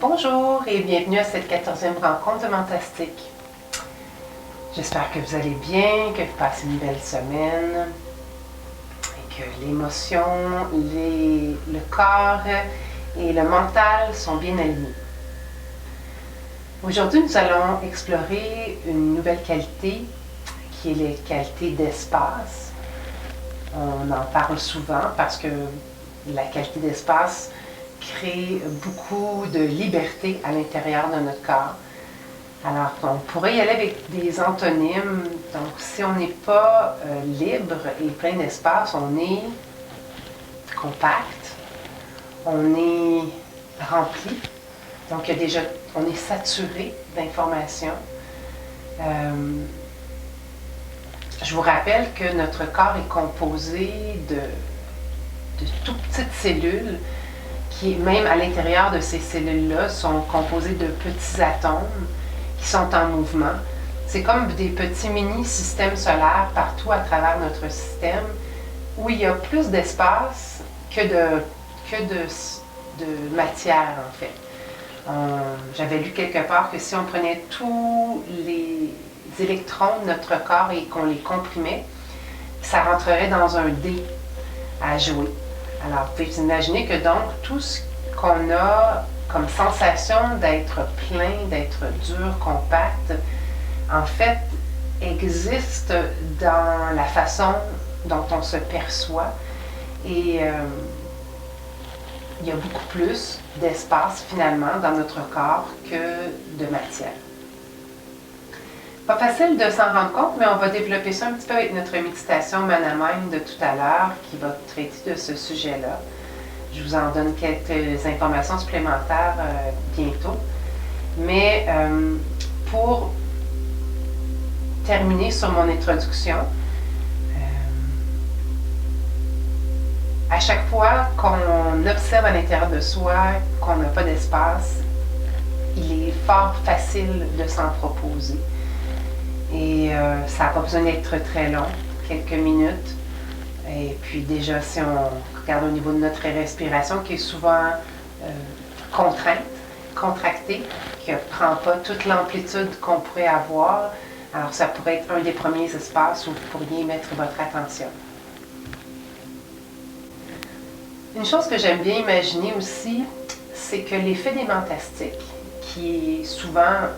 Bonjour et bienvenue à cette 14e rencontre de Mentastique. J'espère que vous allez bien, que vous passez une belle semaine et que l'émotion, le corps et le mental sont bien alignés. Aujourd'hui, nous allons explorer une nouvelle qualité qui est la qualité d'espace. On en parle souvent parce que la qualité d'espace crée beaucoup de liberté à l'intérieur de notre corps. Alors, on pourrait y aller avec des antonymes. Donc, si on n'est pas libre et plein d'espace, on est compact, on est rempli. Donc, on est saturé d'informations. Je vous rappelle que notre corps est composé de tout petites cellules qui, même à l'intérieur de ces cellules-là, sont composées de petits atomes qui sont en mouvement. C'est comme des petits mini-systèmes solaires partout à travers notre système où il y a plus d'espace que de matière, en fait. J'avais lu quelque part que si on prenait tous les électrons de notre corps et qu'on les comprimait, ça rentrerait dans un dé à jouer. Alors, vous pouvez vous imaginer que donc, tout ce qu'on a comme sensation d'être plein, d'être dur, compact, en fait, existe dans la façon dont on se perçoit. Et il y a beaucoup plus d'espace, finalement, dans notre corps que de matière. Pas facile de s'en rendre compte, mais on va développer ça un petit peu avec notre méditation Manamine de tout à l'heure qui va traiter de ce sujet-là. Je vous en donne quelques informations supplémentaires bientôt. Mais pour terminer sur mon introduction, à chaque fois qu'on observe à l'intérieur de soi qu'on n'a pas d'espace, il est fort facile de s'en proposer. Et ça n'a pas besoin d'être très long, quelques minutes. Et puis déjà, si on regarde au niveau de notre respiration, qui est souvent contractée, qui ne prend pas toute l'amplitude qu'on pourrait avoir, alors ça pourrait être un des premiers espaces où vous pourriez mettre votre attention. Une chose que j'aime bien imaginer aussi, c'est que l'effet des mentastiques, qui est souvent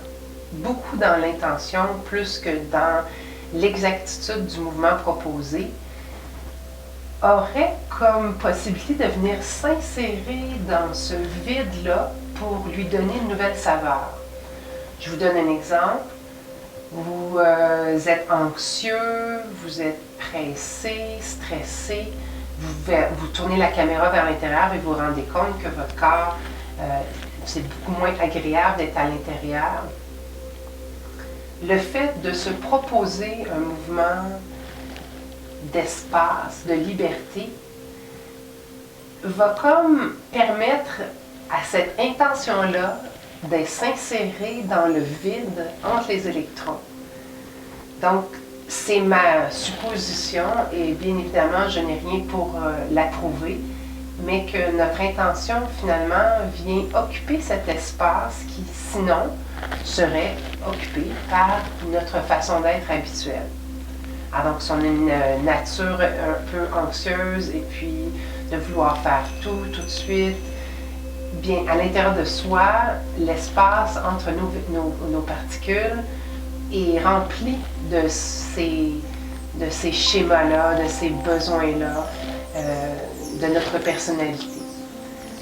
beaucoup dans l'intention, plus que dans l'exactitude du mouvement proposé, aurait comme possibilité de venir s'insérer dans ce vide-là pour lui donner une nouvelle saveur. Je vous donne un exemple. Vous êtes anxieux, vous êtes pressé, stressé, vous tournez la caméra vers l'intérieur et vous vous rendez compte que votre corps, c'est beaucoup moins agréable d'être à l'intérieur. Le fait de se proposer un mouvement d'espace, de liberté, va comme permettre à cette intention-là de s'insérer dans le vide entre les électrons. Donc, c'est ma supposition et bien évidemment, je n'ai rien pour l'approuver, mais que notre intention, finalement, vient occuper cet espace qui, sinon, serait occupé par notre façon d'être habituelle. Alors, donc, si on a une nature un peu anxieuse et puis de vouloir faire tout de suite, bien, à l'intérieur de soi, l'espace entre nos particules est rempli de ces schémas-là, de ces besoins-là, de notre personnalité.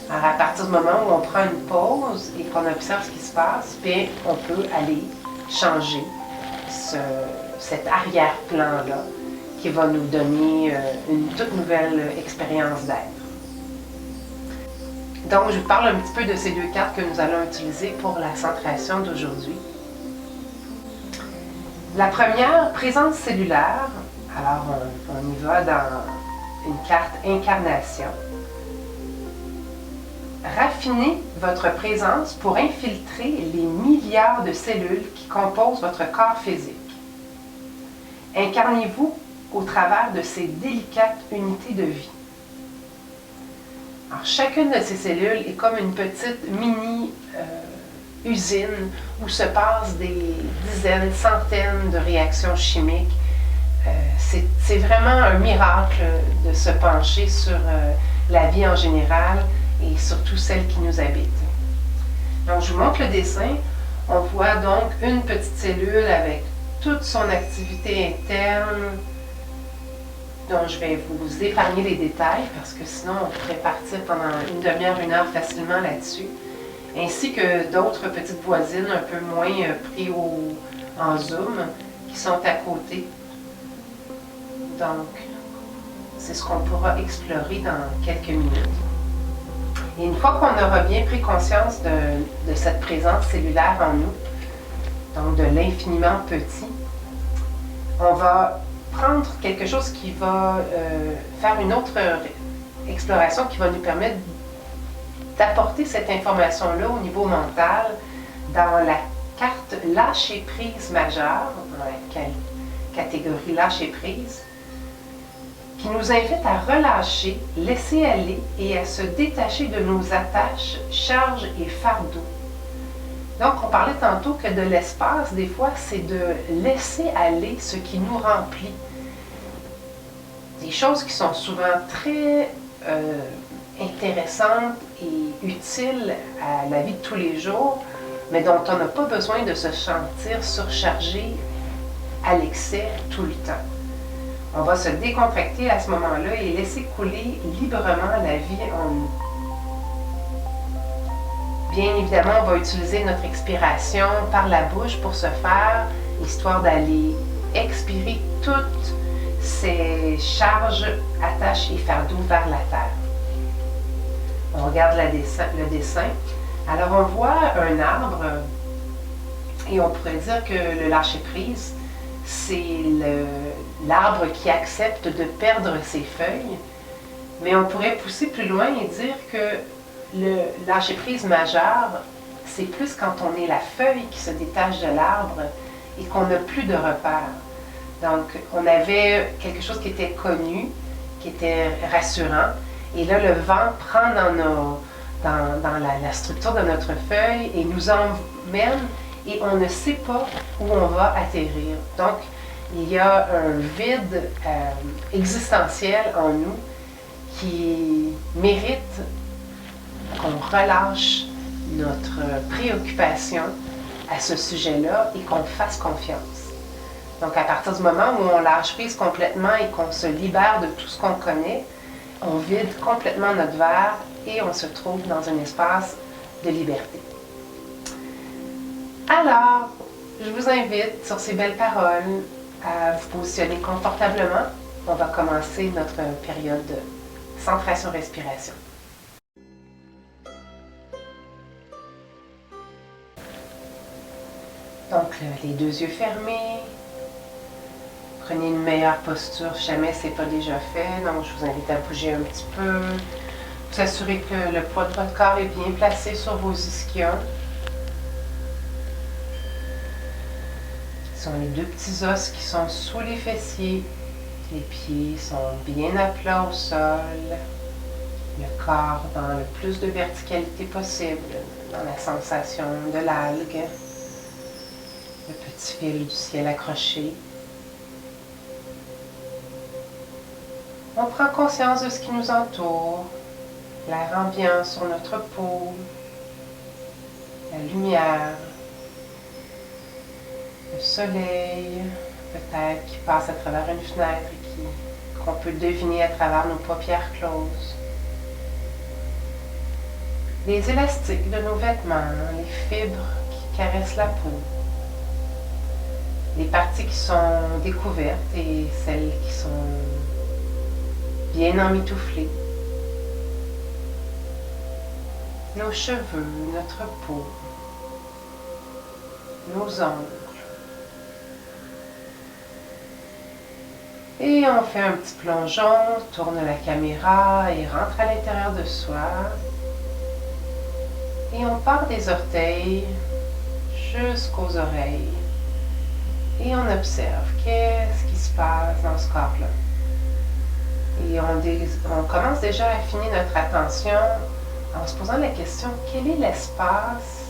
Alors, à partir du moment où on prend une pause et qu'on observe ce qui se passe, bien, on peut aller changer cet arrière-plan-là qui va nous donner une toute nouvelle expérience d'être. Donc, je vous parle un petit peu de ces deux cartes que nous allons utiliser pour la centration d'aujourd'hui. La première, présence cellulaire. Alors, on y va dans une carte incarnation. Raffinez votre présence pour infiltrer les milliards de cellules qui composent votre corps physique. Incarnez-vous au travers de ces délicates unités de vie. Alors, chacune de ces cellules est comme une petite mini-usine où se passent des dizaines, centaines de réactions chimiques. C'est vraiment un miracle de se pencher sur la vie en général et surtout celle qui nous habite. Donc, je vous montre le dessin. On voit donc une petite cellule avec toute son activité interne, dont je vais vous épargner les détails parce que sinon on pourrait partir pendant une demi-heure, une heure facilement là-dessus, ainsi que d'autres petites voisines un peu moins pris en zoom qui sont à côté. Donc, c'est ce qu'on pourra explorer dans quelques minutes. Et une fois qu'on aura bien pris conscience de cette présence cellulaire en nous, donc de l'infiniment petit, on va prendre quelque chose qui va faire une autre exploration qui va nous permettre d'apporter cette information-là au niveau mental dans la carte lâcher-prise majeure, dans la catégorie lâcher-prise, qui nous invite à relâcher, laisser aller et à se détacher de nos attaches, charges et fardeaux. Donc, on parlait tantôt que de l'espace, des fois, c'est de laisser aller ce qui nous remplit. Des choses qui sont souvent très intéressantes et utiles à la vie de tous les jours, mais dont on n'a pas besoin de se sentir surchargé à l'excès tout le temps. On va se décontracter à ce moment-là et laisser couler librement la vie en nous. Bien évidemment, on va utiliser notre expiration par la bouche pour ce faire, histoire d'aller expirer toutes ces charges, attaches et fardeaux vers la terre. On regarde le dessin. Alors on voit un arbre et on pourrait dire que le lâcher-prise, c'est l'arbre qui accepte de perdre ses feuilles, mais on pourrait pousser plus loin et dire que le lâcher-prise majeur, c'est plus quand on est la feuille qui se détache de l'arbre et qu'on n'a plus de repères. Donc, on avait quelque chose qui était connu, qui était rassurant, et là, le vent prend dans la structure de notre feuille et nous emmène et on ne sait pas où on va atterrir. Donc, il y a un vide existentiel en nous qui mérite qu'on relâche notre préoccupation à ce sujet-là et qu'on fasse confiance. Donc, à partir du moment où on lâche prise complètement et qu'on se libère de tout ce qu'on connaît, on vide complètement notre verre et on se trouve dans un espace de liberté. Alors, je vous invite sur ces belles paroles à vous positionner confortablement. On va commencer notre période de centration-respiration. Donc, les deux yeux fermés. Prenez une meilleure posture si jamais ce n'est pas déjà fait. Donc, je vous invite à bouger un petit peu. Vous assurez que le poids de votre corps est bien placé sur vos ischions. Ce sont les deux petits os qui sont sous les fessiers. Les pieds sont bien à plat au sol. Le corps dans le plus de verticalité possible, dans la sensation de l'algue. Le petit fil du ciel accroché. On prend conscience de ce qui nous entoure, l'air ambiant sur notre peau, la lumière, le soleil, peut-être qui passe à travers une fenêtre et qu'on peut deviner à travers nos paupières closes. Les élastiques de nos vêtements, les fibres qui caressent la peau, les parties qui sont découvertes et celles qui sont bien emmitouflées. Nos cheveux, notre peau, nos ongles. Et on fait un petit plongeon, tourne la caméra et rentre à l'intérieur de soi. Et on part des orteils jusqu'aux oreilles. Et on observe qu'est-ce qui se passe dans ce corps-là. Et on commence déjà à affiner notre attention en se posant la question, quel est l'espace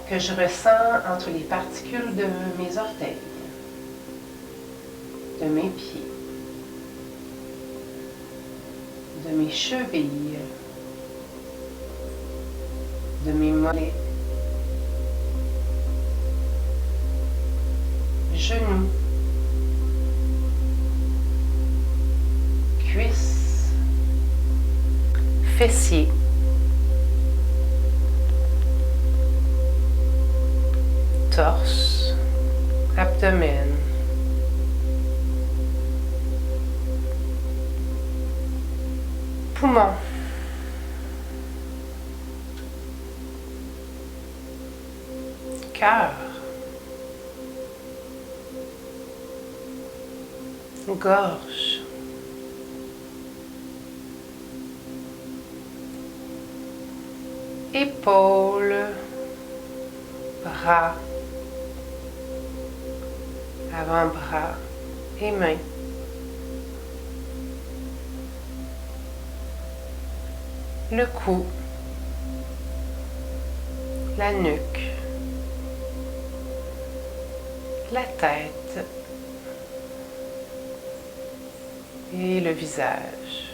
que je ressens entre les particules de mes orteils, de mes pieds, de mes chevilles, de mes mollets, genoux, cuisses, fessiers, torse, abdomen, poumons, cœur, gorge, épaules, bras, avant-bras et mains. Le cou, la nuque, la tête et le visage.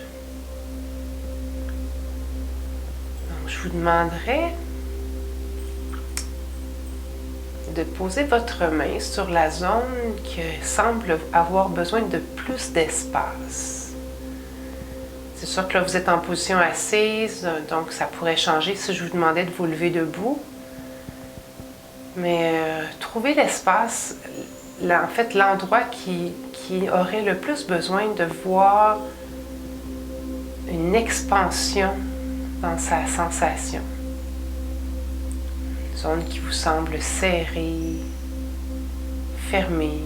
Donc, je vous demanderai de poser votre main sur la zone qui semble avoir besoin de plus d'espace. C'est sûr que là, vous êtes en position assise, donc ça pourrait changer si je vous demandais de vous lever debout. Mais trouvez l'espace, en fait, l'endroit qui aurait le plus besoin de voir une expansion dans sa sensation. Une zone qui vous semble serrée, fermée.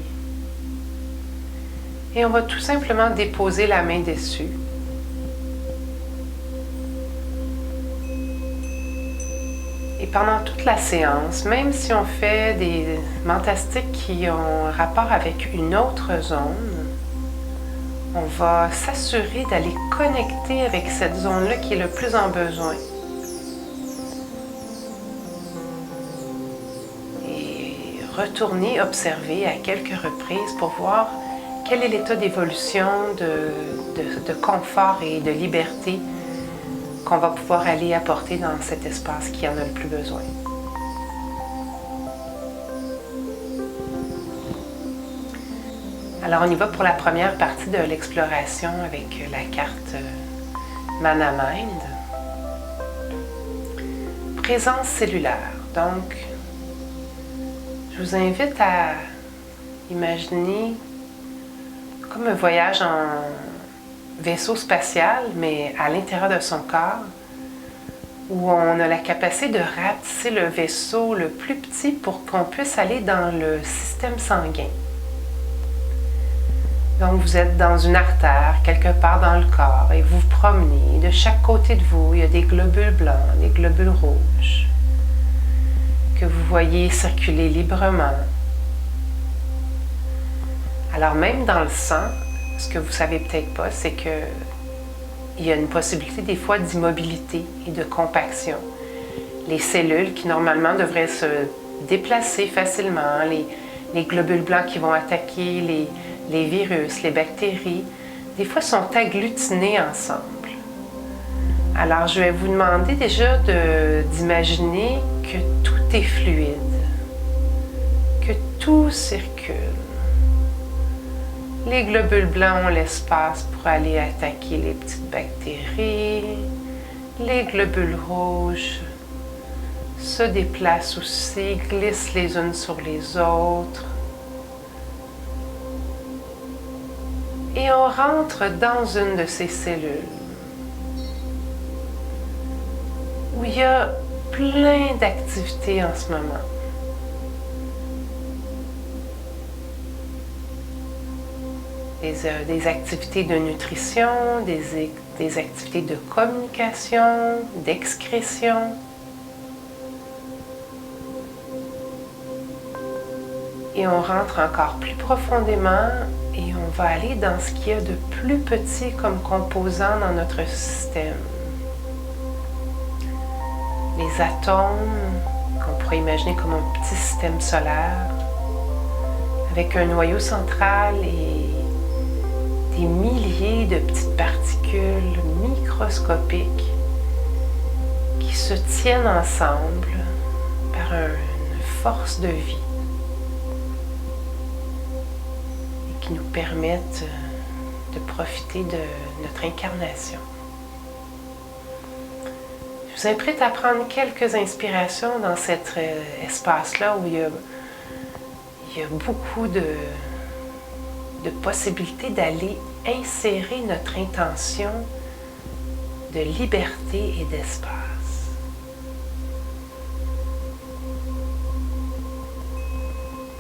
Et on va tout simplement déposer la main dessus. Et pendant toute la séance, même si on fait des mentastiques qui ont rapport avec une autre zone, on va s'assurer d'aller connecter avec cette zone-là qui est le plus en besoin. Et retourner observer à quelques reprises pour voir quel est l'état d'évolution, de confort et de liberté qu'on va pouvoir aller apporter dans cet espace qui en a le plus besoin. Alors on y va pour la première partie de l'exploration avec la carte Mana Mind. Présence cellulaire. Donc, je vous invite à imaginer comme un voyage en vaisseau spatial, mais à l'intérieur de son corps, où on a la capacité de rapetisser le vaisseau le plus petit pour qu'on puisse aller dans le système sanguin. Donc vous êtes dans une artère, quelque part dans le corps, et vous vous promenez. De chaque côté de vous, il y a des globules blancs, des globules rouges, que vous voyez circuler librement. Alors même dans le sang, ce que vous ne savez peut-être pas, c'est qu'il y a une possibilité des fois d'immobilité et de compaction. Les cellules qui normalement devraient se déplacer facilement, les globules blancs qui vont attaquer les virus, les bactéries, des fois sont agglutinés ensemble. Alors je vais vous demander déjà d'imaginer que tout est fluide, que tout circule. Les globules blancs ont l'espace pour aller attaquer les petites bactéries. Les globules rouges se déplacent aussi, glissent les unes sur les autres. Et on rentre dans une de ces cellules où il y a plein d'activités en ce moment. Des activités de nutrition, des activités de communication, d'excrétion. Et on rentre encore plus profondément et on va aller dans ce qu'il y a de plus petit comme composant dans notre système. Les atomes, qu'on pourrait imaginer comme un petit système solaire, avec un noyau central et des milliers de petites particules microscopiques qui se tiennent ensemble par une force de vie et qui nous permettent de profiter de notre incarnation. Je vous invite à prendre quelques inspirations dans cet espace-là où il y a beaucoup de possibilités d'aller insérer notre intention de liberté et d'espace.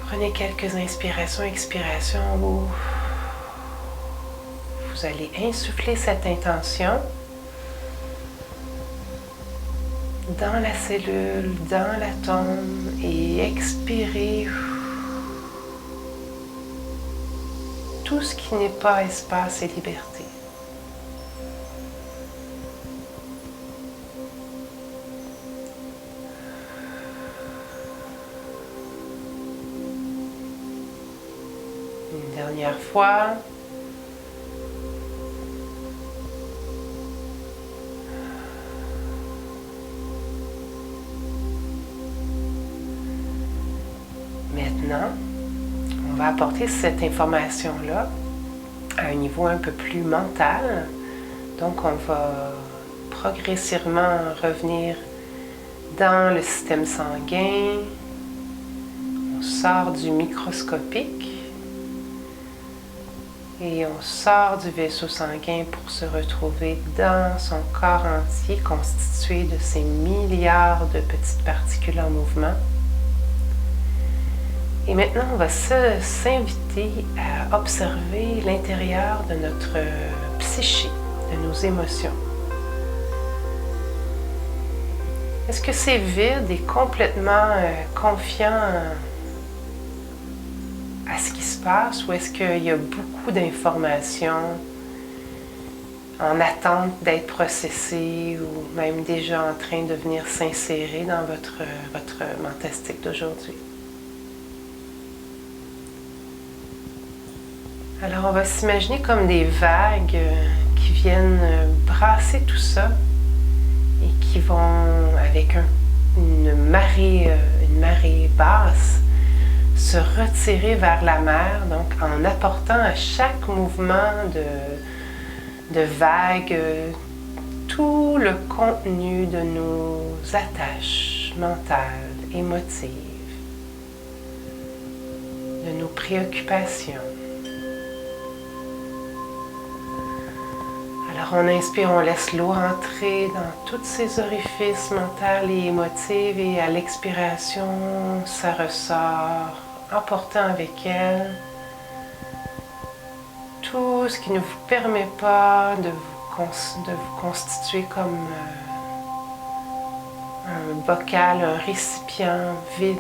Prenez quelques inspirations, expirations où vous allez insuffler cette intention dans la cellule, dans l'atome et expirer tout ce qui n'est pas espace et liberté. Une dernière fois. Maintenant, on va apporter cette information-là à un niveau un peu plus mental. Donc, on va progressivement revenir dans le système sanguin. On sort du microscopique et on sort du vaisseau sanguin pour se retrouver dans son corps entier constitué de ces milliards de petites particules en mouvement. Et maintenant, on va s'inviter à observer l'intérieur de notre psyché, de nos émotions. Est-ce que c'est vide et complètement confiant à ce qui se passe ou est-ce qu'il y a beaucoup d'informations en attente d'être processées ou même déjà en train de venir s'insérer dans votre mentastique d'aujourd'hui? Alors, on va s'imaginer comme des vagues qui viennent brasser tout ça et qui vont, avec une marée basse, se retirer vers la mer, donc en apportant à chaque mouvement de vague tout le contenu de nos attaches mentales, émotives, de nos préoccupations. Alors on inspire, on laisse l'eau entrer dans tous ces orifices mentaux et émotifs et à l'expiration, ça ressort, emportant avec elle tout ce qui ne vous permet pas de vous constituer comme un bocal, un récipient vide.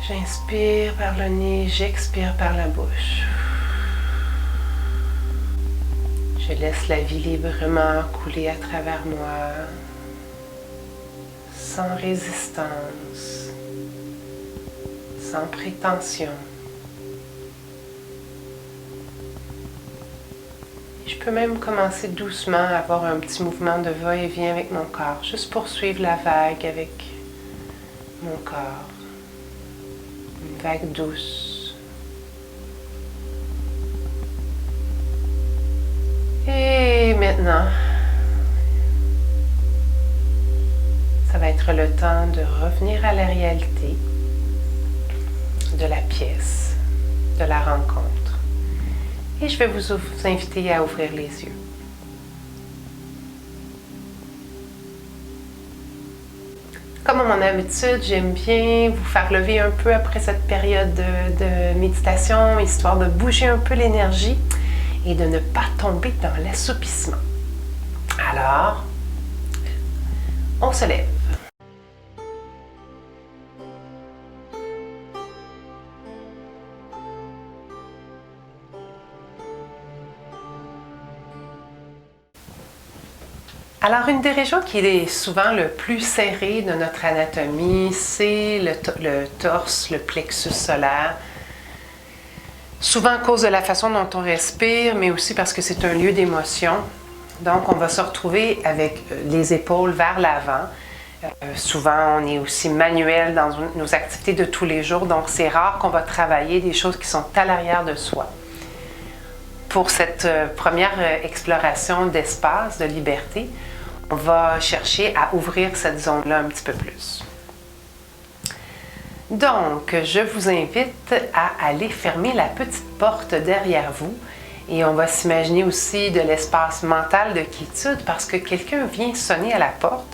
J'inspire par le nez, j'expire par la bouche. Je laisse la vie librement couler à travers moi, sans résistance, sans prétention. Je peux même commencer doucement à avoir un petit mouvement de va-et-vient avec mon corps, juste pour suivre la vague avec mon corps. Une vague douce. Et maintenant, ça va être le temps de revenir à la réalité de la pièce, de la rencontre. Et je vais vous inviter à ouvrir les yeux. Comme à mon habitude, j'aime bien vous faire lever un peu après cette période de méditation, histoire de bouger un peu l'énergie et de ne pas tomber dans l'assoupissement. Alors, on se lève. Alors, une des régions qui est souvent le plus serrée de notre anatomie, c'est le torse, le plexus solaire. Souvent à cause de la façon dont on respire, mais aussi parce que c'est un lieu d'émotion. Donc, on va se retrouver avec les épaules vers l'avant. Souvent, on est aussi manuel dans nos activités de tous les jours, donc c'est rare qu'on va travailler des choses qui sont à l'arrière de soi. Pour cette première exploration d'espace, de liberté, on va chercher à ouvrir cette zone-là un petit peu plus. Donc, je vous invite à aller fermer la petite porte derrière vous et on va s'imaginer aussi de l'espace mental de quiétude parce que quelqu'un vient sonner à la porte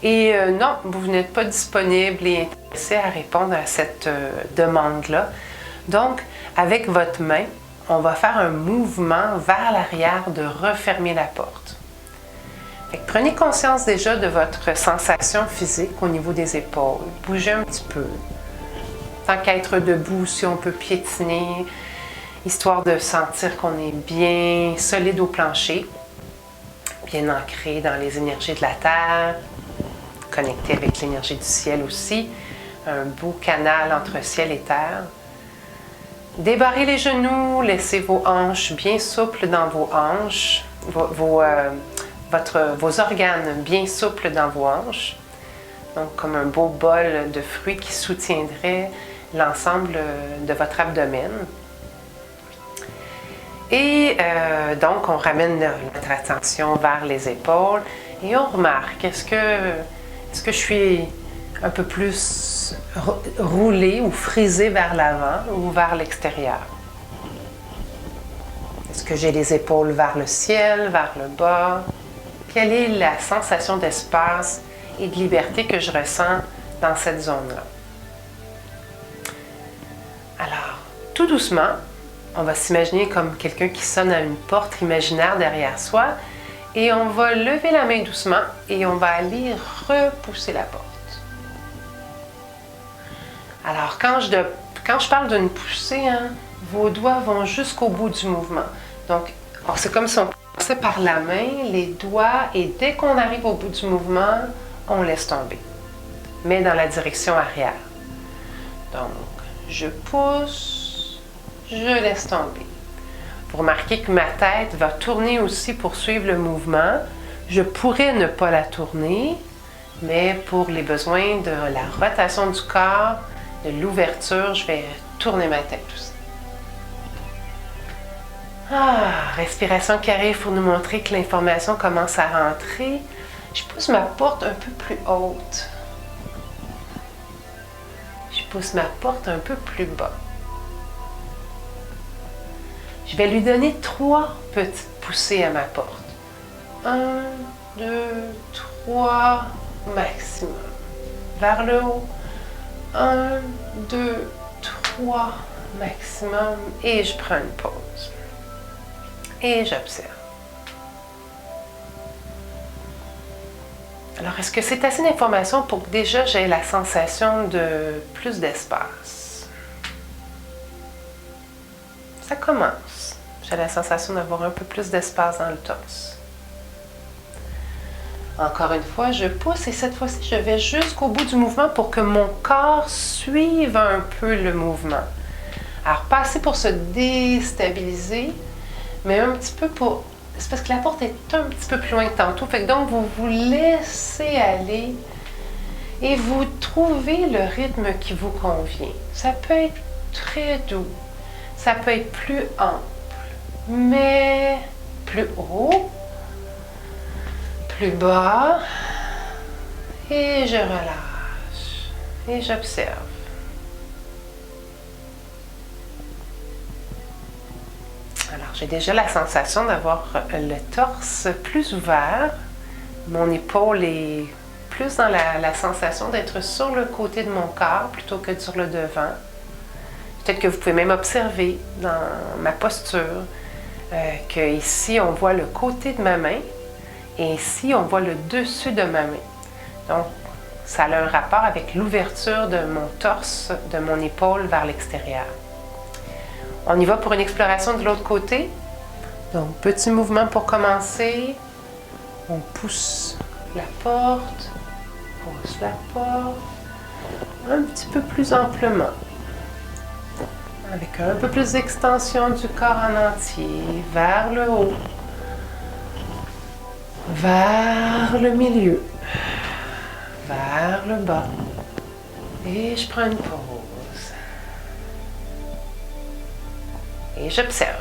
et non, vous n'êtes pas disponible et intéressé à répondre à cette demande-là. Donc, avec votre main, on va faire un mouvement vers l'arrière de refermer la porte. Prenez conscience déjà de votre sensation physique au niveau des épaules. Bougez un petit peu. Tant qu'à être debout, si on peut piétiner, histoire de sentir qu'on est bien solide au plancher, bien ancré dans les énergies de la terre, connecté avec l'énergie du ciel aussi, un beau canal entre ciel et terre. Débarrez les genoux, laissez vos hanches bien souples dans vos hanches, vos organes bien souples dans vos hanches, donc comme un beau bol de fruits qui soutiendrait l'ensemble de votre abdomen. Et donc, on ramène notre attention vers les épaules et on remarque, est-ce que je suis un peu plus roulée ou frisée vers l'avant ou vers l'extérieur? Est-ce que j'ai les épaules vers le ciel, vers le bas? Quelle est la sensation d'espace et de liberté que je ressens dans cette zone-là? Alors, tout doucement, on va s'imaginer comme quelqu'un qui sonne à une porte imaginaire derrière soi et on va lever la main doucement et on va aller repousser la porte. Alors, quand je parle d'une poussée, vos doigts vont jusqu'au bout du mouvement. Donc, c'est comme si on commençait par la main, les doigts, et dès qu'on arrive au bout du mouvement, on laisse tomber, mais dans la direction arrière. Donc, je pousse, je laisse tomber. Vous remarquez que ma tête va tourner aussi pour suivre le mouvement. Je pourrais ne pas la tourner, mais pour les besoins de la rotation du corps, de l'ouverture, je vais tourner ma tête aussi. Respiration qui arrive pour nous montrer que l'information commence à rentrer. Je pousse ma porte un peu plus haute. Je pousse ma porte un peu plus bas. Je vais lui donner 3 petites poussées à ma porte. 1, 2, 3, maximum. Vers le haut. 1, 2, 3, maximum. Et je prends une pause. Et j'observe. Alors, est-ce que c'est assez d'informations pour que déjà j'ai la sensation de plus d'espace? Ça commence. J'ai la sensation d'avoir un peu plus d'espace dans le torse. Encore une fois, je pousse et cette fois-ci, je vais jusqu'au bout du mouvement pour que mon corps suive un peu le mouvement. Alors, pas assez pour se déstabiliser, mais un petit peu pour... C'est parce que la porte est un petit peu plus loin que tantôt. Fait que donc, vous vous laissez aller et vous trouvez le rythme qui vous convient. Ça peut être très doux. Ça peut être plus ample, mais plus haut, plus bas. Et je relâche. Et j'observe. Alors, j'ai déjà la sensation d'avoir le torse plus ouvert. Mon épaule est plus dans la sensation d'être sur le côté de mon corps plutôt que sur le devant. Peut-être que vous pouvez même observer dans ma posture qu'ici, on voit le côté de ma main et ici, on voit le dessus de ma main. Donc, ça a un rapport avec l'ouverture de mon torse, de mon épaule vers l'extérieur. On y va pour une exploration de l'autre côté. Donc, petit mouvement pour commencer. On pousse la porte, pousse la porte, un petit peu plus amplement. Avec un peu plus d'extension du corps en entier, vers le haut, vers le milieu, vers le bas. Et je prends une pause. Et j'observe.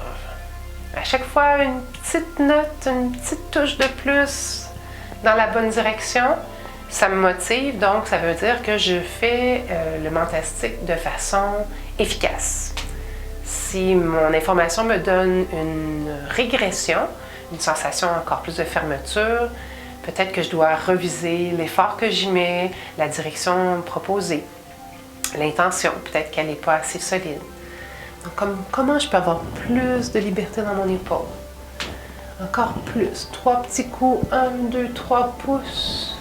À chaque fois, une petite note, une petite touche de plus dans la bonne direction. Ça me motive, donc ça veut dire que je fais le mentastique de façon efficace. Si mon information me donne une régression, une sensation encore plus de fermeture, peut-être que je dois reviser l'effort que j'y mets, la direction proposée, l'intention, peut-être qu'elle n'est pas assez solide. Donc, comment je peux avoir plus de liberté dans mon épaule? Encore plus. 3 petits coups. 1, 2, 3 pouces.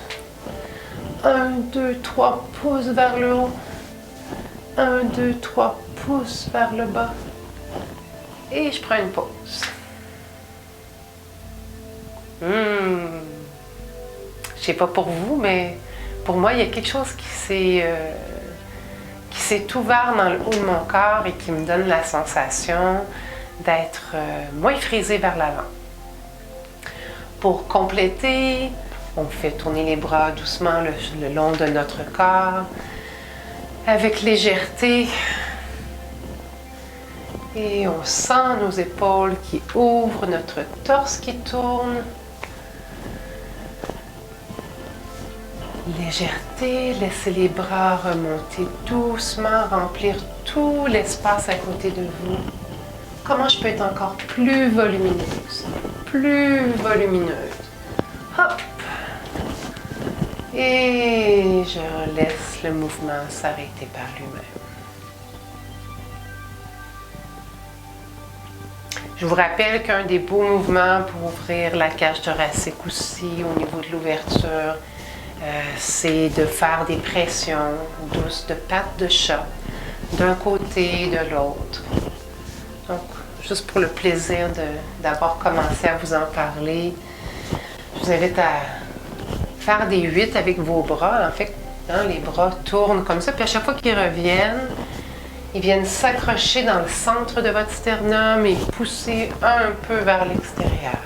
1, 2, 3 pouces vers le haut. 1, 2, 3 pouces vers le bas. Et je prends une pause. Je sais pas pour vous, mais pour moi, il y a quelque chose qui s'est ouvert dans le haut de mon corps et qui me donne la sensation d'être moins frisé vers l'avant. Pour compléter, on fait tourner les bras doucement le long de notre corps, avec légèreté. Et on sent nos épaules qui ouvrent, notre torse qui tourne. Légèreté, laissez les bras remonter doucement, remplir tout l'espace à côté de vous. Comment je peux être encore plus volumineuse? Plus volumineuse. Hop! Et je laisse le mouvement s'arrêter par lui-même. Je vous rappelle qu'un des beaux mouvements pour ouvrir la cage thoracique aussi au niveau de l'ouverture, c'est de faire des pressions douces de pattes de chat d'un côté et de l'autre. Donc, juste pour le plaisir d'avoir commencé à vous en parler, je vous invite à faire des 8 avec vos bras. En fait, les bras tournent comme ça, puis à chaque fois qu'ils reviennent, ils viennent s'accrocher dans le centre de votre sternum et pousser un peu vers l'extérieur.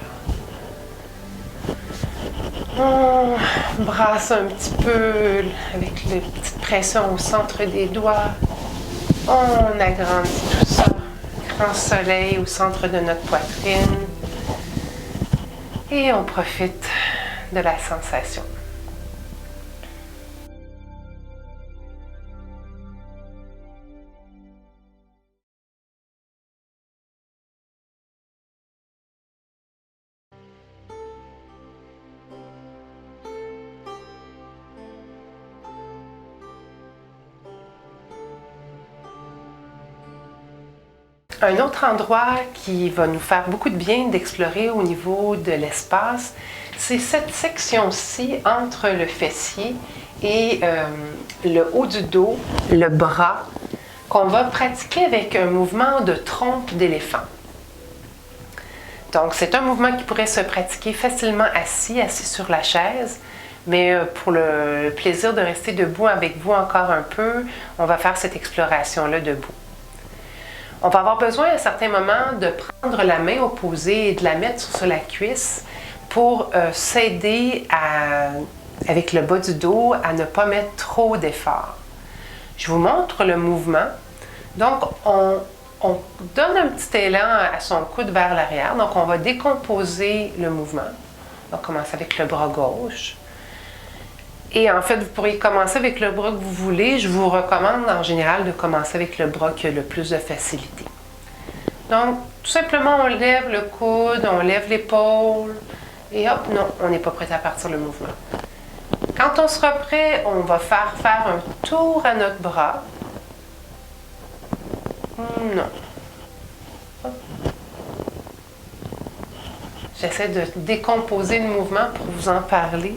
On brasse un petit peu avec une petite pression au centre des doigts. On agrandit tout ça. Grand soleil au centre de notre poitrine. Et on profite de la sensation. Un autre endroit qui va nous faire beaucoup de bien d'explorer au niveau de l'espace, c'est cette section-ci entre le fessier et le haut du dos, le bras, qu'on va pratiquer avec un mouvement de trompe d'éléphant. Donc, c'est un mouvement qui pourrait se pratiquer facilement assis sur la chaise, mais pour le plaisir de rester debout avec vous encore un peu, on va faire cette exploration-là debout. On va avoir besoin à certains moments de prendre la main opposée et de la mettre sur la cuisse pour s'aider avec le bas du dos à ne pas mettre trop d'effort. Je vous montre le mouvement. Donc, on donne un petit élan à son coude vers l'arrière. Donc, on va décomposer le mouvement. On va commencer avec le bras gauche. Et en fait, vous pourriez commencer avec le bras que vous voulez. Je vous recommande en général de commencer avec le bras qui a le plus de facilité. Donc, tout simplement, on lève le coude, on lève l'épaule. Et hop, non, on n'est pas prêt à partir le mouvement. Quand on sera prêt, on va faire un tour à notre bras. Non. Hop. J'essaie de décomposer le mouvement pour vous en parler.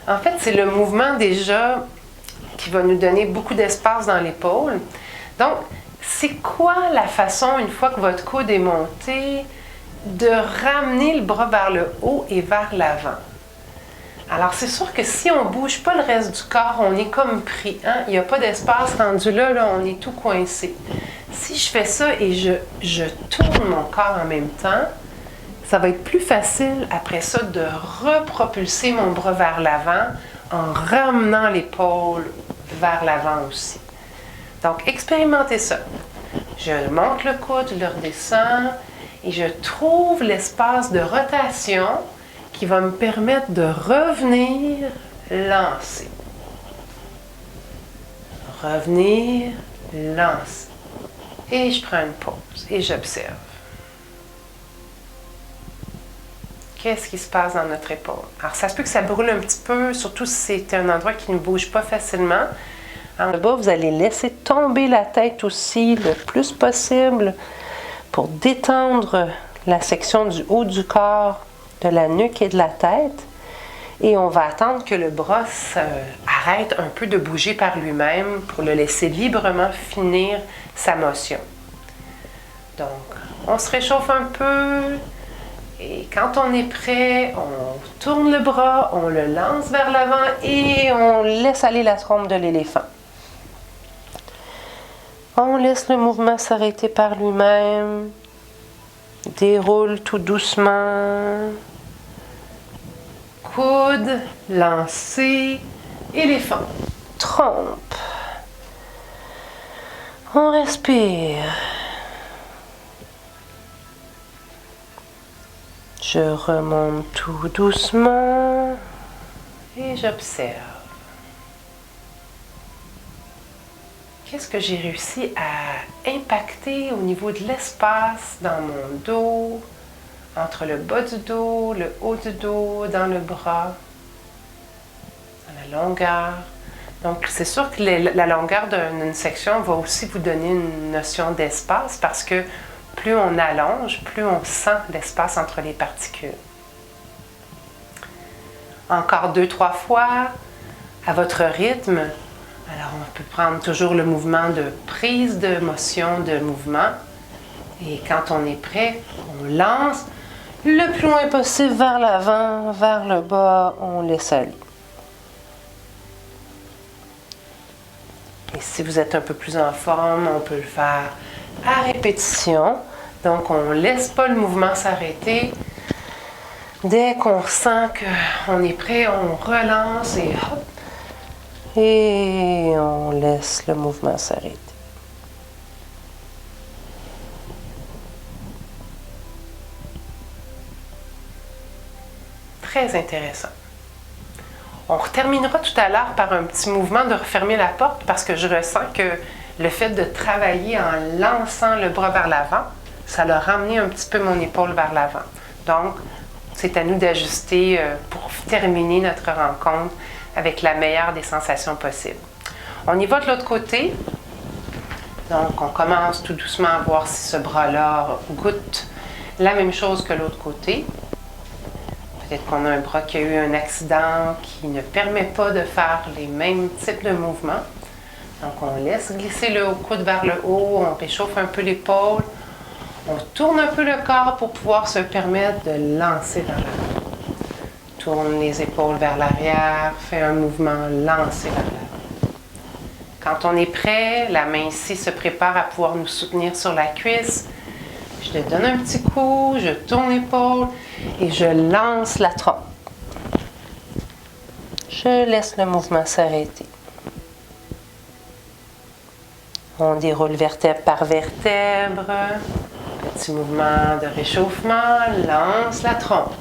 En fait, c'est le mouvement déjà qui va nous donner beaucoup d'espace dans l'épaule. Donc, c'est quoi la façon, une fois que votre coude est monté, de ramener le bras vers le haut et vers l'avant. Alors, c'est sûr que si on ne bouge pas le reste du corps, on est comme pris. Hein? Il n'y a pas d'espace rendu là, on est tout coincé. Si je fais ça et je tourne mon corps en même temps, ça va être plus facile après ça de repropulser mon bras vers l'avant en ramenant l'épaule vers l'avant aussi. Donc, expérimentez ça. Je monte le coude, je le redescends et je trouve l'espace de rotation qui va me permettre de revenir lancer. Revenir, lancer. Et je prends une pause et j'observe. Qu'est-ce qui se passe dans notre épaule? Alors, ça se peut que ça brûle un petit peu, surtout si c'est un endroit qui ne bouge pas facilement. En bas, vous allez laisser tomber la tête aussi le plus possible pour détendre la section du haut du corps, de la nuque et de la tête. Et on va attendre que le bras arrête un peu de bouger par lui-même pour le laisser librement finir sa motion. Donc, on se réchauffe un peu. Et quand on est prêt, on tourne le bras, on le lance vers l'avant et on laisse aller la trompe de l'éléphant. On laisse le mouvement s'arrêter par lui-même. Déroule tout doucement. Coude, lancer, éléphant. Trompe. On respire. Je remonte tout doucement et j'observe. Qu'est-ce que j'ai réussi à impacter au niveau de l'espace dans mon dos, entre le bas du dos, le haut du dos, dans le bras, dans la longueur. Donc, c'est sûr que la longueur d'une section va aussi vous donner une notion d'espace parce que plus on allonge, plus on sent l'espace entre les particules. Encore 2-3 fois, à votre rythme. Alors, on peut prendre toujours le mouvement de prise de motion, de mouvement. Et quand on est prêt, on lance le plus loin possible vers l'avant, vers le bas, on laisse aller. Et si vous êtes un peu plus en forme, on peut le faire à répétition. Donc, on ne laisse pas le mouvement s'arrêter. Dès qu'on sent qu'on est prêt, on relance et hop. Et on laisse le mouvement s'arrêter. Très intéressant. On terminera tout à l'heure par un petit mouvement de refermer la porte parce que je ressens que le fait de travailler en lançant le bras vers l'avant, ça l'a ramené un petit peu mon épaule vers l'avant. Donc, c'est à nous d'ajuster pour terminer notre rencontre avec la meilleure des sensations possibles. On y va de l'autre côté. Donc, on commence tout doucement à voir si ce bras-là goûte la même chose que l'autre côté. Peut-être qu'on a un bras qui a eu un accident qui ne permet pas de faire les mêmes types de mouvements. Donc, on laisse glisser le coude vers le haut, on réchauffe un peu l'épaule, on tourne un peu le corps pour pouvoir se permettre de lancer vers l'avant. Tourne les épaules vers l'arrière, fait un mouvement lancé vers l'avant. Quand on est prêt, la main ici se prépare à pouvoir nous soutenir sur la cuisse. Je te donne un petit coup, je tourne l'épaule et je lance la trompe. Je laisse le mouvement s'arrêter. On déroule vertèbre par vertèbre. Petit mouvement de réchauffement, lance la trompe.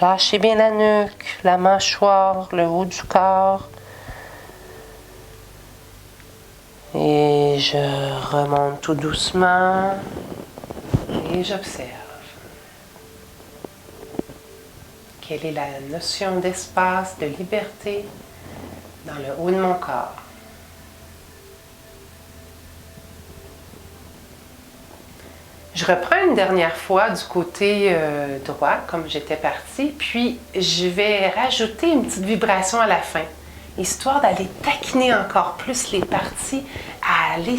Lâchez bien la nuque, la mâchoire, le haut du corps. Et je remonte tout doucement et j'observe. Quelle est la notion d'espace, de liberté dans le haut de mon corps? Je reprends une dernière fois du côté droit, comme j'étais partie, puis je vais rajouter une petite vibration à la fin, histoire d'aller taquiner encore plus les parties, à aller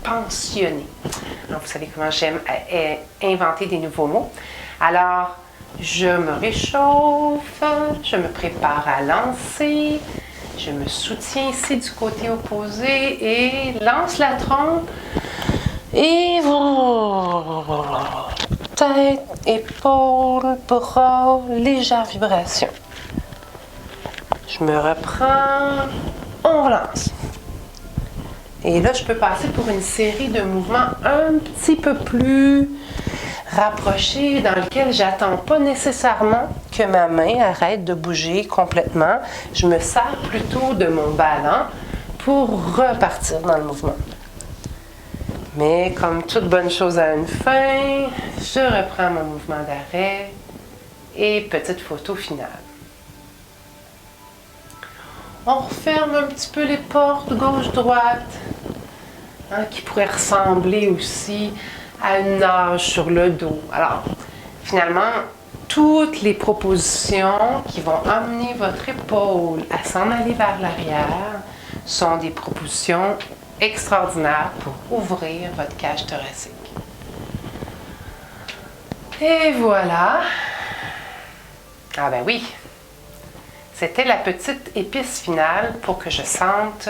pensionner. Alors, vous savez comment j'aime inventer des nouveaux mots. Alors, je me réchauffe, je me prépare à lancer, je me soutiens ici du côté opposé et lance la trompe. Et tête, épaules, bras, légère vibration. Je me reprends, on relance. Et là, je peux passer pour une série de mouvements un petit peu plus rapprochés dans lesquels j'attends pas nécessairement que ma main arrête de bouger complètement. Je me sers plutôt de mon ballon pour repartir dans le mouvement. Mais comme toute bonne chose a une fin, je reprends mon mouvement d'arrêt et petite photo finale. On referme un petit peu les portes gauche-droite, qui pourraient ressembler aussi à une nage sur le dos. Alors, finalement, toutes les propositions qui vont amener votre épaule à s'en aller vers l'arrière sont des propositions extraordinaires pour ouvrir votre cage thoracique. Et voilà. Ah ben oui, c'était la petite épice finale pour que je sente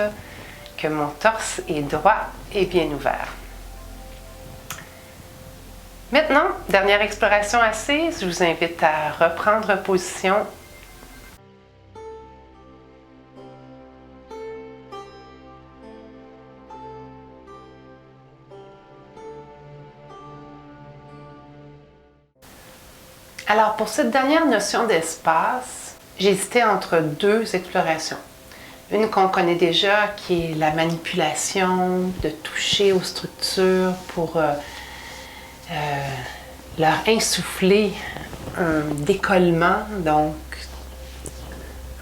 que mon torse est droit et bien ouvert. Maintenant, dernière exploration assise, je vous invite à reprendre position. Alors, pour cette dernière notion d'espace, j'hésitais entre deux explorations. Une qu'on connaît déjà, qui est la manipulation, de toucher aux structures pour leur insuffler un décollement, donc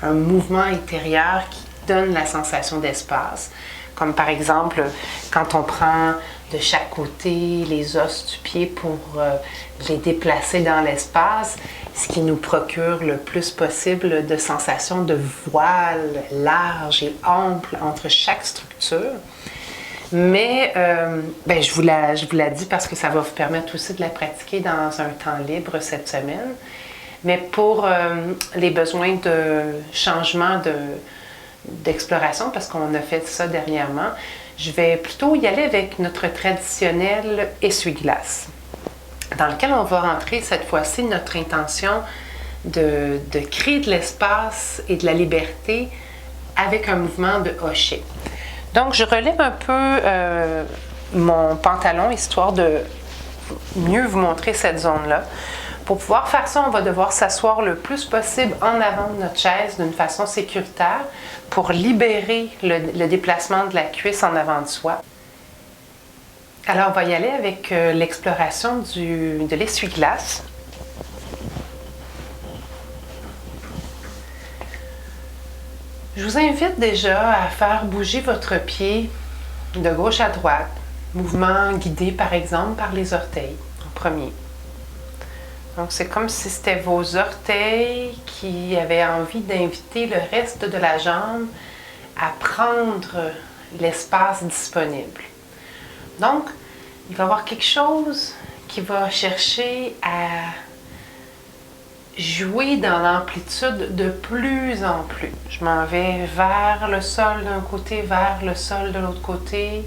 un mouvement intérieur qui donne la sensation d'espace. Comme par exemple, quand on prend de chaque côté les os du pied pour les déplacer dans l'espace, ce qui nous procure le plus possible de sensations de voile large et ample entre chaque structure. Mais je vous la dis parce que ça va vous permettre aussi de la pratiquer dans un temps libre cette semaine. Mais pour les besoins de changement d'exploration, parce qu'on a fait ça dernièrement, je vais plutôt y aller avec notre traditionnel essuie-glace, dans lequel on va rentrer cette fois-ci notre intention de créer de l'espace et de la liberté avec un mouvement de hocher. Donc, je relève un peu mon pantalon, histoire de mieux vous montrer cette zone-là. Pour pouvoir faire ça, on va devoir s'asseoir le plus possible en avant de notre chaise d'une façon sécuritaire pour libérer le déplacement de la cuisse en avant de soi. Alors, on va y aller avec l'exploration de l'essuie-glace. Je vous invite déjà à faire bouger votre pied de gauche à droite, mouvement guidé par exemple par les orteils en premier. Donc c'est comme si c'était vos orteils qui avaient envie d'inviter le reste de la jambe à prendre l'espace disponible. Donc, il va y avoir quelque chose qui va chercher à jouer dans l'amplitude de plus en plus. Je m'en vais vers le sol d'un côté, vers le sol de l'autre côté.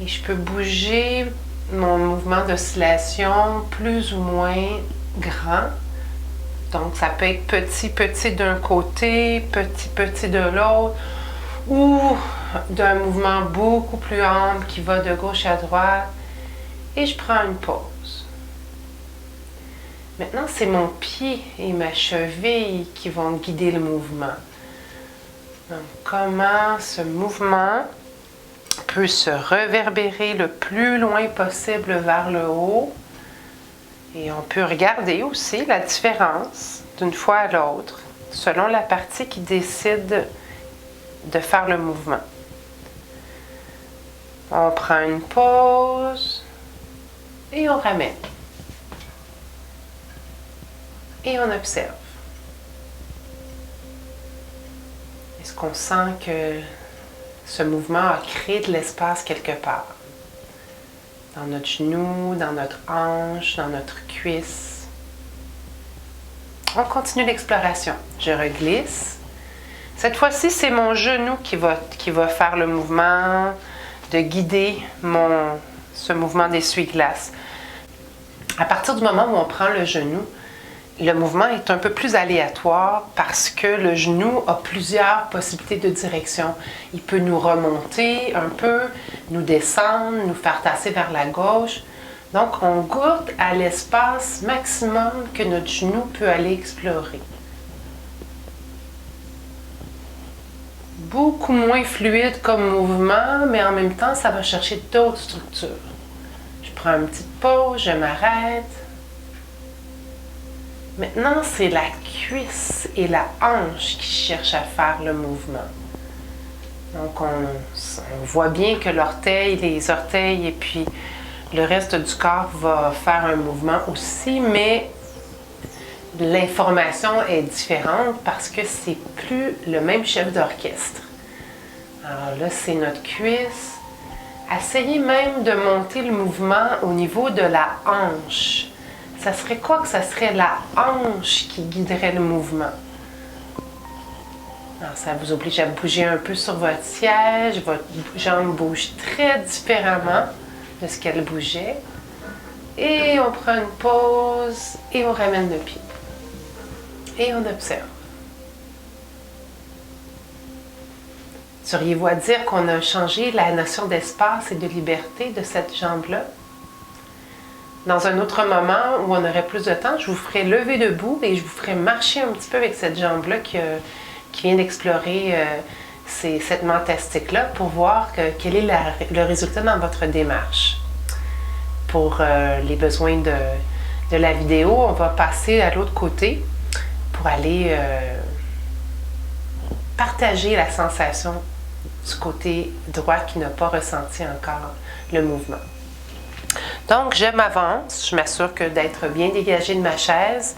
Et je peux bouger mon mouvement d'oscillation plus ou moins grand. Donc, ça peut être petit d'un côté, petit de l'autre, ou d'un mouvement beaucoup plus ample qui va de gauche à droite. Et je prends une pause. Maintenant, c'est mon pied et ma cheville qui vont guider le mouvement. Donc, comment ce mouvement peut se réverbérer le plus loin possible vers le haut. Et on peut regarder aussi la différence d'une fois à l'autre, selon la partie qui décide de faire le mouvement. On prend une pause et on ramène. Et on observe. Est-ce qu'on sent que ce mouvement a créé de l'espace quelque part. Dans notre genou, dans notre hanche, dans notre cuisse. On continue l'exploration. Je reglisse. Cette fois-ci, c'est mon genou qui va faire le mouvement, de guider ce mouvement d'essuie-glace. À partir du moment où on prend le genou, le mouvement est un peu plus aléatoire parce que le genou a plusieurs possibilités de direction. Il peut nous remonter un peu, nous descendre, nous faire tasser vers la gauche. Donc, on goûte à l'espace maximum que notre genou peut aller explorer. Beaucoup moins fluide comme mouvement, mais en même temps, ça va chercher d'autres structures. Je prends une petite pause, je m'arrête. Maintenant, c'est la cuisse et la hanche qui cherchent à faire le mouvement. Donc, on voit bien que l'orteil, les orteils et puis le reste du corps va faire un mouvement aussi, mais l'information est différente parce que c'est plus le même chef d'orchestre. Alors là, c'est notre cuisse. Essayez même de monter le mouvement au niveau de la hanche. Ça serait quoi que ça serait la hanche qui guiderait le mouvement? Alors, ça vous oblige à bouger un peu sur votre siège. Votre jambe bouge très différemment de ce qu'elle bougeait. Et on prend une pause et on ramène le pied. Et on observe. Seriez-vous à dire qu'on a changé la notion d'espace et de liberté de cette jambe-là? Dans un autre moment où on aurait plus de temps, je vous ferai lever debout et je vous ferai marcher un petit peu avec cette jambe-là qui vient d'explorer cette mentastique-là pour voir quel est le résultat dans votre démarche. Pour les besoins de la vidéo, on va passer à l'autre côté pour aller partager la sensation du côté droit qui n'a pas ressenti encore le mouvement. Donc, je m'avance, je m'assure d'être bien dégagée de ma chaise.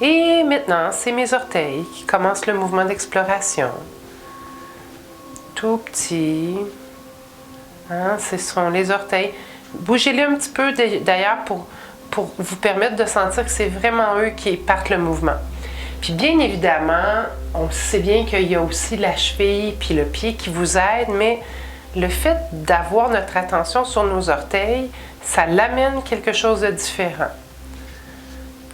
Et maintenant, c'est mes orteils qui commencent le mouvement d'exploration. Tout petit. Hein, ce sont les orteils. Bougez-les un petit peu d'ailleurs pour vous permettre de sentir que c'est vraiment eux qui partent le mouvement. Puis bien évidemment, on sait bien qu'il y a aussi la cheville puis le pied qui vous aident, mais le fait d'avoir notre attention sur nos orteils, ça l'amène quelque chose de différent.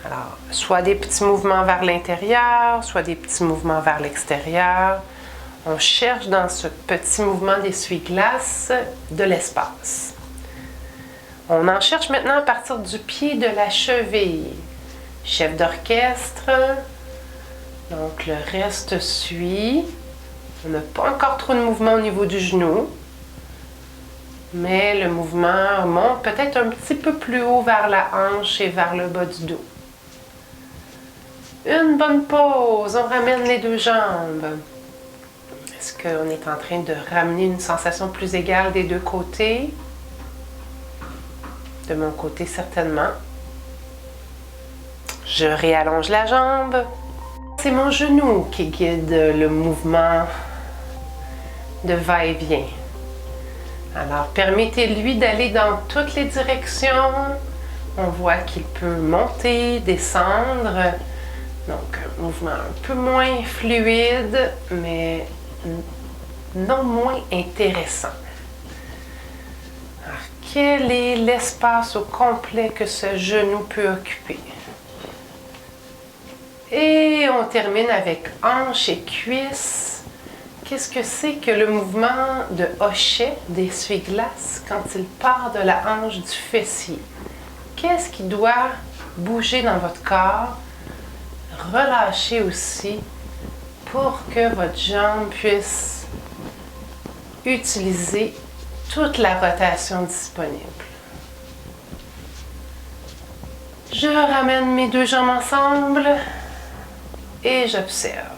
Alors, soit des petits mouvements vers l'intérieur, soit des petits mouvements vers l'extérieur. On cherche dans ce petit mouvement d'essuie-glace de l'espace. On en cherche maintenant à partir du pied de la cheville. Chef d'orchestre. Donc, le reste suit. On n'a pas encore trop de mouvement au niveau du genou. Mais le mouvement monte peut-être un petit peu plus haut vers la hanche et vers le bas du dos. Une bonne pause. On ramène les deux jambes. Est-ce qu'on est en train de ramener une sensation plus égale des deux côtés? De mon côté, certainement. Je réallonge la jambe. C'est mon genou qui guide le mouvement de va-et-vient. Alors, permettez-lui d'aller dans toutes les directions. On voit qu'il peut monter, descendre. Donc, un mouvement un peu moins fluide, mais non moins intéressant. Alors, quel est l'espace au complet que ce genou peut occuper? Et on termine avec hanche et cuisse. Qu'est-ce que c'est que le mouvement de hochet d'essuie-glace quand il part de la hanche du fessier? Qu'est-ce qui doit bouger dans votre corps? Relâchez aussi pour que votre jambe puisse utiliser toute la rotation disponible. Je ramène mes deux jambes ensemble et j'observe.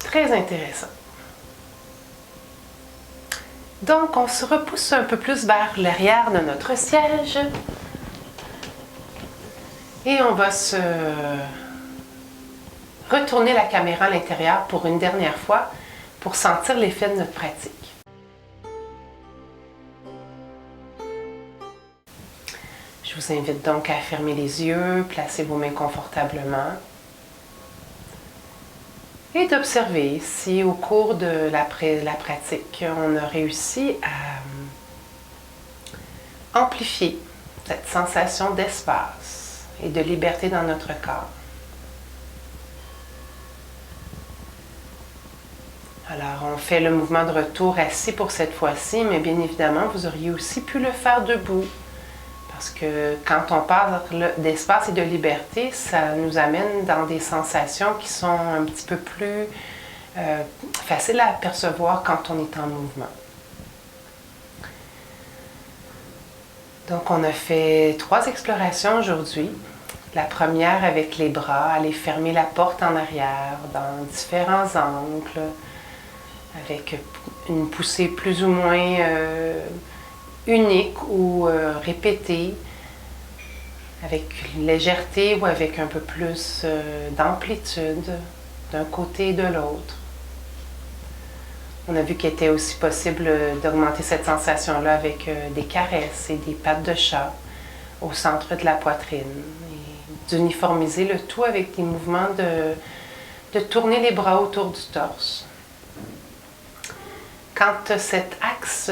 Très intéressant. Donc, on se repousse un peu plus vers l'arrière de notre siège et on va se retourner la caméra à l'intérieur pour une dernière fois pour sentir l'effet de notre pratique. Je vous invite donc à fermer les yeux, placer vos mains confortablement et d'observer si au cours de la pratique, on a réussi à amplifier cette sensation d'espace et de liberté dans notre corps. Alors, on fait le mouvement de retour assis pour cette fois-ci, mais bien évidemment, vous auriez aussi pu le faire debout. Parce que quand on parle d'espace et de liberté, ça nous amène dans des sensations qui sont un petit peu plus faciles à percevoir quand on est en mouvement. Donc, on a fait 3 explorations aujourd'hui. La première avec les bras, aller fermer la porte en arrière dans différents angles, avec une poussée plus ou moins unique ou répétée, avec légèreté ou avec un peu plus d'amplitude d'un côté et de l'autre. On a vu qu'il était aussi possible d'augmenter cette sensation-là avec des caresses et des pattes de chat au centre de la poitrine, et d'uniformiser le tout avec des mouvements de tourner les bras autour du torse. Quand cet axe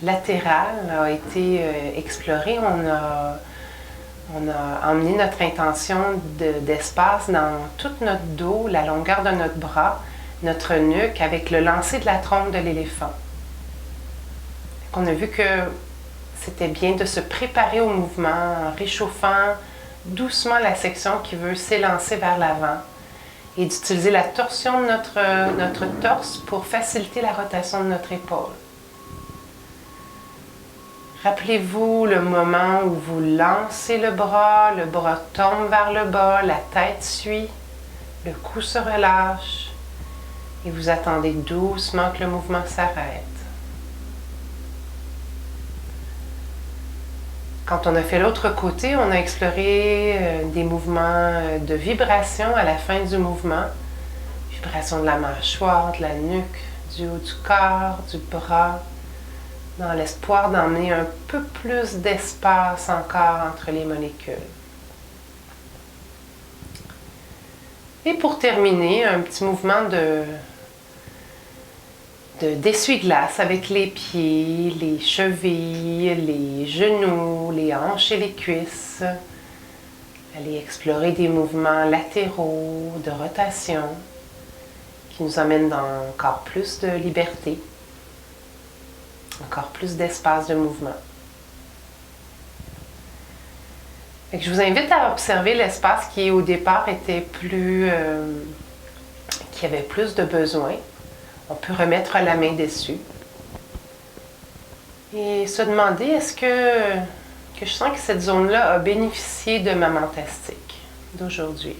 latéral a été exploré, on a emmené notre intention d'espace dans tout notre dos, la longueur de notre bras, notre nuque, avec le lancer de la trompe de l'éléphant. On a vu que c'était bien de se préparer au mouvement en réchauffant doucement la section qui veut s'élancer vers l'avant, et d'utiliser la torsion de notre torse pour faciliter la rotation de notre épaule. Rappelez-vous le moment où vous lancez le bras tombe vers le bas, la tête suit, le cou se relâche et vous attendez doucement que le mouvement s'arrête. Quand on a fait l'autre côté, on a exploré des mouvements de vibration à la fin du mouvement. Vibration de la mâchoire, de la nuque, du haut du corps, du bras, dans l'espoir d'emmener un peu plus d'espace encore entre les molécules. Et pour terminer, un petit mouvement d'essuie-glace avec les pieds, les chevilles, les genoux, les hanches et les cuisses. Aller explorer des mouvements latéraux, de rotation, qui nous amènent dans encore plus de liberté, encore plus d'espace de mouvement. Et je vous invite à observer l'espace qui au départ était qui avait plus de besoins. On peut remettre la main dessus et se demander est-ce que je sens que cette zone-là a bénéficié de ma mentastique d'aujourd'hui.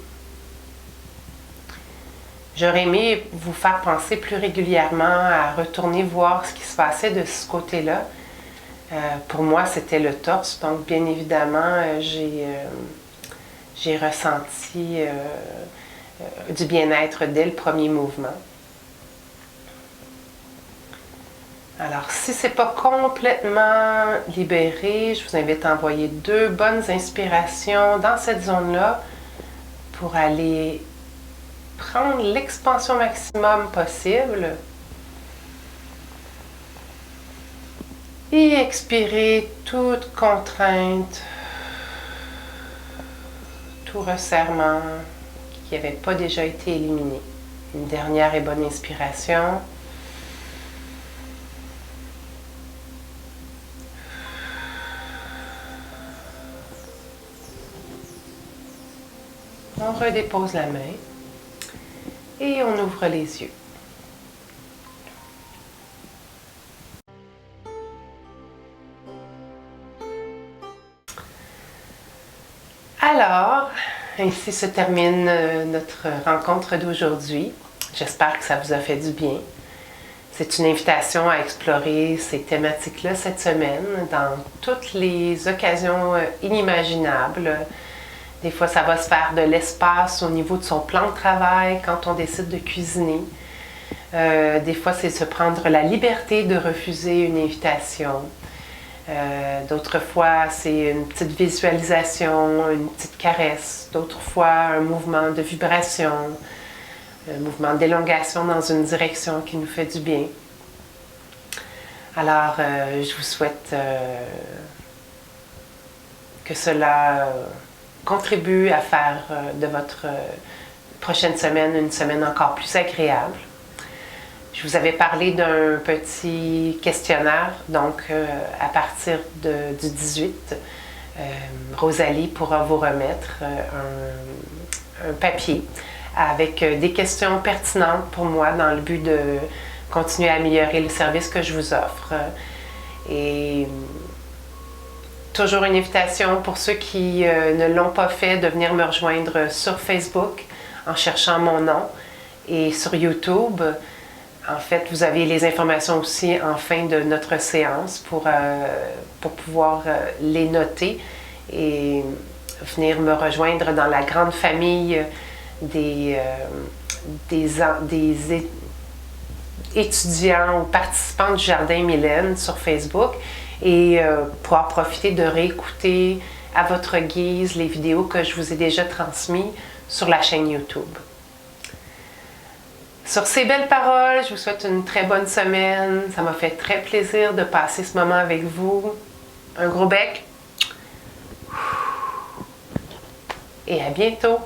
J'aurais aimé vous faire penser plus régulièrement à retourner voir ce qui se passait de ce côté-là. Pour moi, c'était le torse, donc bien évidemment, j'ai ressenti du bien-être dès le premier mouvement. Alors, si ce n'est pas complètement libéré, je vous invite à envoyer 2 bonnes inspirations dans cette zone-là pour aller prendre l'expansion maximum possible et expirer toute contrainte, tout resserrement qui n'avait pas déjà été éliminé. Une dernière et bonne inspiration. On redépose la main et on ouvre les yeux. Alors, ainsi se termine notre rencontre d'aujourd'hui. J'espère que ça vous a fait du bien. C'est une invitation à explorer ces thématiques-là cette semaine dans toutes les occasions inimaginables. Des fois, ça va se faire de l'espace au niveau de son plan de travail quand on décide de cuisiner. Des fois, c'est se prendre la liberté de refuser une invitation. D'autres fois, c'est une petite visualisation, une petite caresse. D'autres fois, un mouvement de vibration, un mouvement d'élongation dans une direction qui nous fait du bien. Alors, je vous souhaite que cela contribue à faire de votre prochaine semaine une semaine encore plus agréable. Je vous avais parlé d'un petit questionnaire, donc à partir du 18, Rosalie pourra vous remettre un papier avec des questions pertinentes pour moi dans le but de continuer à améliorer le service que je vous offre. Et toujours une invitation pour ceux qui ne l'ont pas fait de venir me rejoindre sur Facebook en cherchant mon nom et sur YouTube. En fait, vous avez les informations aussi en fin de notre séance pour pouvoir les noter et venir me rejoindre dans la grande famille des étudiants ou participants du Jardin Mylène sur Facebook et pouvoir profiter de réécouter à votre guise les vidéos que je vous ai déjà transmises sur la chaîne YouTube. Sur ces belles paroles, je vous souhaite une très bonne semaine. Ça m'a fait très plaisir de passer ce moment avec vous. Un gros bec. Et à bientôt!